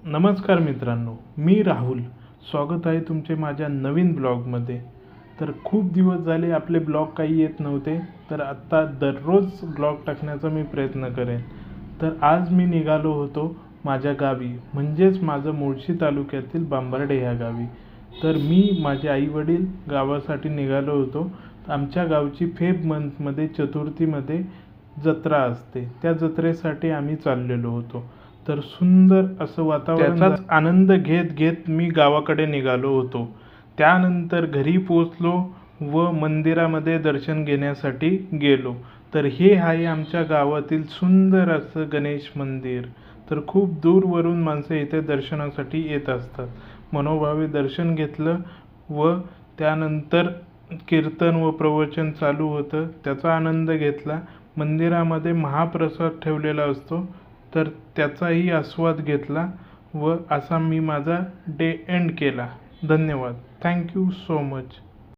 नमस्कार मित्रांनो, मी राहुल. स्वागत आहे तुमचे माझ्या नवीन ब्लॉगमध्ये. तर खूप दिवस झाले आपले ब्लॉग काही येत नव्हते, तर आत्ता दररोज ब्लॉग टाकण्याचा मी प्रयत्न करेन. तर आज मी निघालो होतो माझ्या गावी, म्हणजेच माझं मुळशी तालुक्यातील बांबर्डे ह्या गावी. तर मी माझे आईवडील गावासाठी निघालो होतो. आमच्या गावची फेब मंथमध्ये चतुर्थीमध्ये जत्रा असते, त्या जत्रेसाठी आम्ही चाललेलो होतो. तर सुंदर असं वातावरण, त्याचाच आनंद घेत घेत मी गावाकडे निघालो होतो. त्यानंतर घरी पोचलो व मंदिरामध्ये दर्शन घेण्यासाठी गेलो. तर हे आहे आमच्या गावातील सुंदर असं गणेश मंदिर. तर खूप दूरवरून माणसं इथे दर्शनासाठी येत असतात. मनोभावे दर्शन घेतलं व त्यानंतर कीर्तन व प्रवचन चालू होतं, त्याचा आनंद घेतला. मंदिरामध्ये महाप्रसाद ठेवलेला असतो, तर त्याचाही आस्वाद घेतला व असा मी माझा डे एंड केला. धन्यवाद. Thank you so much.